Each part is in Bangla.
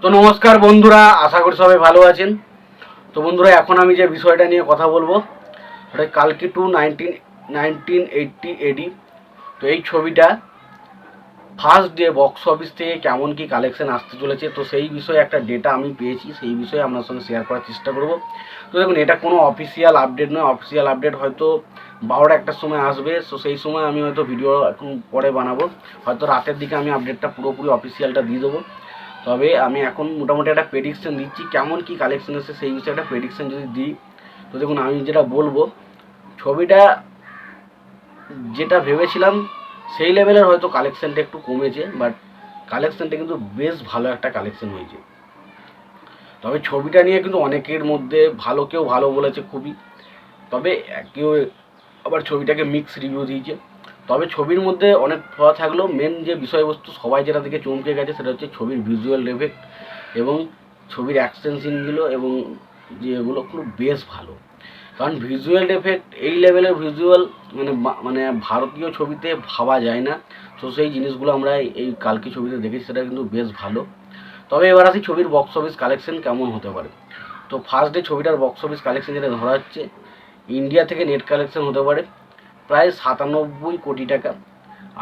তো নমস্কার বন্ধুরা, আশা করি সবাই ভালো আছেন। তো বন্ধুরা, এখন আমি যে বিষয়টা নিয়ে কথা বলবো সেটা কালকি টু 1980 এডি। তো এই ছবিটা ফার্স্ট ডে বক্স অফিস থেকে কেমন কি কালেকশন আসতে চলেছে, তো সেই বিষয়ে একটা ডেটা আমি পেয়েছি, সেই বিষয়ে আপনার সঙ্গে শেয়ার করার চেষ্টা করব। তো দেখুন, এটা কোনো অফিসিয়াল আপডেট নয়। অফিসিয়াল আপডেট হয়তো 12টা 1টার সময় আসবে, তো সেই সময় আমি হয়তো ভিডিও এখন পরে বানাবো। হয়তো রাতের দিকে আমি আপডেটটা পুরোপুরি অফিসিয়ালটা দিয়ে দেবো। তবে আমি এখন মোটামুটি একটা প্রেডিকশন দিচ্ছি, কেমন কি কালেকশন এসে সেই বিষয়ে একটা প্রেডিকশন যদি দিই। তো দেখুন, আমি যেটা বলবো, ছবিটা যেটা ভেবেছিলাম সেই লেভেলের হয়তো কালেকশনটা একটু কমেছে, বাট কালেকশনটা কিন্তু বেশ ভালো একটা কালেকশন হয়েছে। তবে ছবিটা নিয়ে কিন্তু অনেকের মধ্যে ভালো, কেউ ভালো বলেছে খুবই, তবে কেউ আবার ছবিটাকে মিক্স রিভিউ দিয়েছে। তবে ছবির মধ্যে অনেক ফ্ল থাকলেও মেন যে বিষয়বস্তু সবাই যেটা থেকে চমকে গেছে সেটা হচ্ছে ছবির ভিজুয়াল এফেক্ট এবং ছবির অ্যাকশন সিনগুলো, এবং যেগুলো খুব বেশ ভালো। কারণ ভিজুয়াল এফেক্ট এই লেভেলের ভিজুয়াল মানে ভারতীয় ছবিতে ভাবা যায় না। তো সেই জিনিসগুলো আমরা এই কালকি ছবিতে দেখেছি, সেটা কিন্তু বেশ ভালো। তবে এবার আসি ছবির বক্স অফিস কালেকশন কেমন হতে পারে। তো ফার্স্ট ডে ছবিটার বক্স অফিস কালেকশন যেটা ধরা হচ্ছে, ইন্ডিয়া থেকে নেট কালেকশন হতে পারে প্রায় 97 কোটি টাকা।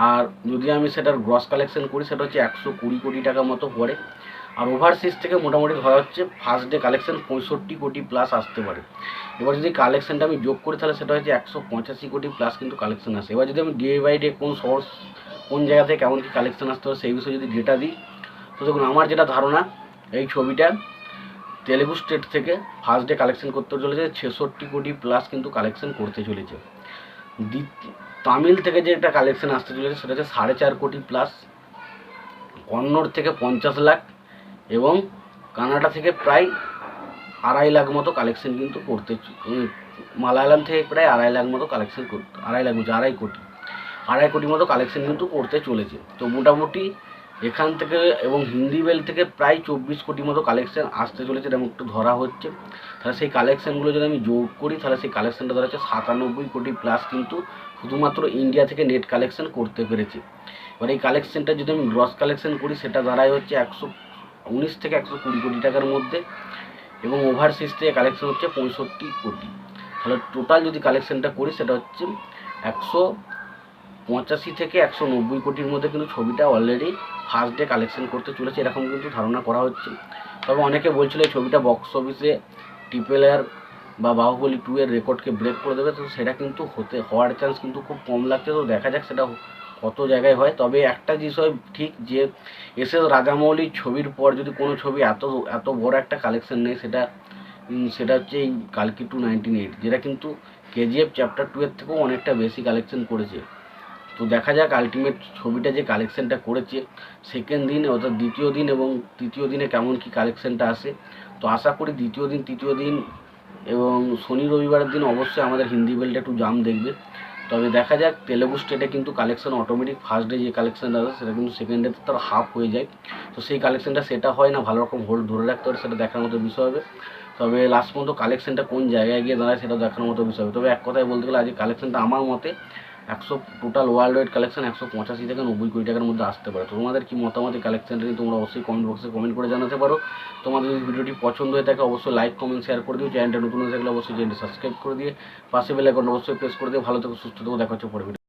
আর যদি আমি সেটার গ্রস কালেকশন করি, সেটা হচ্ছে 120 কোটি টাকা মতো পড়ে। আর ওভারসিজ থেকে মোটামুটি ধরা হচ্ছে ফার্স্ট ডে কালেকশন 65 কোটি প্লাস আসতে পারে। এবার যদি কালেকশনটা আমি যোগ করি, তাহলে সেটা হচ্ছে 185 কোটি প্লাস কিন্তু কালেকশন আসে। এবার যদি আমি ডে বাই ডে কোন সোর্স, কোন জায়গা থেকে কেমন কি কালেকশন আসতে পারে সেই বিষয়ে যদি ডেটা দিই, তো দেখুন, আমার যেটা ধারণা, এই ছবিটা তেলেগু স্টেট থেকে ফার্স্ট ডে কালেকশন করতে চলেছে 66 কোটি প্লাস কিন্তু কালেকশন করতে চলেছে। তামিল থেকে যে একটা কালেকশন আসতে চলেছে সেটা হচ্ছে 4.5 কোটি প্লাস, কন্নড় থেকে 50 লাখ, এবং কানাডা থেকে প্রায় 2.5 লাখ মতো কালেকশন কিন্তু করতে, মালায়ালাম থেকে প্রায় 2.5 লাখ মতো কালেকশন করতে, 2.5 লাখ বলছে 2.5 কোটি, 2.5 কোটি মতো কালেকশন কিন্তু করতে চলেছে। তো মোটামুটি এখান থেকে এবং হিন্দি বেল থেকে প্রায় 24 কোটি মতো কালেকশন আসতে চলেছে, এরকম একটু ধরা হচ্ছে। তাহলে সেই কালেকশানগুলো যদি আমি যোগ করি, তাহলে সেই কালেকশানটা ধরা হচ্ছে 97 কোটি প্লাস কিন্তু শুধুমাত্র ইন্ডিয়া থেকে নেট কালেকশন করতে পেরেছে। এবার এই কালেকশনটা যদি আমি গ্রস কালেকশন করি, সেটা দাঁড়ায় হচ্ছে 119 থেকে 120 কোটি টাকার মধ্যে, এবং ওভারসিজ থেকে কালেকশন হচ্ছে 65 কোটি। তাহলে টোটাল যদি কালেকশনটা করি, সেটা হচ্ছে 185 থেকে 190 কোটির মধ্যে কিন্তু ছবিটা অলরেডি ফার্স্ট ডে কালেকশন করতে চলেছে, এরকম কিন্তু ধারণা করা হচ্ছে। তবে অনেকে বলছিল এই ছবিটা বক্স অফিসে RRR বা বাহুবলী 2 এর রেকর্ডকে ব্রেক করে দেবে, তো সেটা কিন্তু হওয়ার চান্স কিন্তু খুব কম লাগছে। তো দেখা যাক সেটা কত জায়গায় হয়। তবে একটা বিষয় ঠিক, যে SS রাজামৌলির ছবির পর যদি কোনো ছবি এত বড় একটা কালেকশন নেই, সেটা হচ্ছে এই কালকি টু 1980, যেটা কিন্তু KGF চ্যাপ্টার 2 এর থেকেও অনেকটা বেশি কালেকশন করেছে। তো দেখা যাক আলটিমেট ছবিটা যে কালেকশনটা করেছে সেকেন্ড দিন, অর্থাৎ দ্বিতীয় দিন এবং তৃতীয় দিনে কেমন কি কালেকশনটা আসে। তো আশা করি দ্বিতীয় দিন, তৃতীয় দিন এবং শনি রবিবারের দিন অবশ্যই আমাদের হিন্দি বেলটা একটু জাম দেখবে। তবে দেখা যাক, তেলেগু স্টেটে কিন্তু কালেকশন অটোমেটিক ফার্স্ট ডে যে কালেকশনটা আছে সেটা কিন্তু সেকেন্ড ডেতে তার হাফ হয়ে যায়। তো সেই কালেকশনটা সেটা হয় না ভালো রকম হোল্ড ধরে রাখতে পারে, সেটা দেখার মতো বিষয় হবে। তবে লাস্ট পর্যন্ত কালেকশনটা কোন জায়গায় গিয়ে দাঁড়ায় সেটা দেখার মতো বিষয় হবে। তবে এক কথায় বলতে গেলে আজকে কালেকশনটা আমার মতে 100, টোটাল ওয়ার্ল্ড ওয়াইড কালেকশন 185 থেকে 90 কোটি টাকার মধ্যে আসতে পারে। তোমাদের কি মতামত এই কালেকশনটা নিয়ে তোমরা অবশ্যই কমেন্ট বক্সে কমেন্ট করে জানাতে পারো। তোমাদের যদি ভিডিওটি পছন্দ হয়ে থাকে অবশ্যই লাইক কমেন্ট শেয়ার করে দিও। চ্যানেলটা নতুন হয়ে থাকলে অবশ্যই চ্যানেলটি সাবস্ক্রাইব করে দিয়ে পাশে বেল আইকনটা অবশ্যই প্রেস করে দিও। ভালো থেকো, সুস্থ থেকো, দেখা হচ্ছে পরে ভিডিও।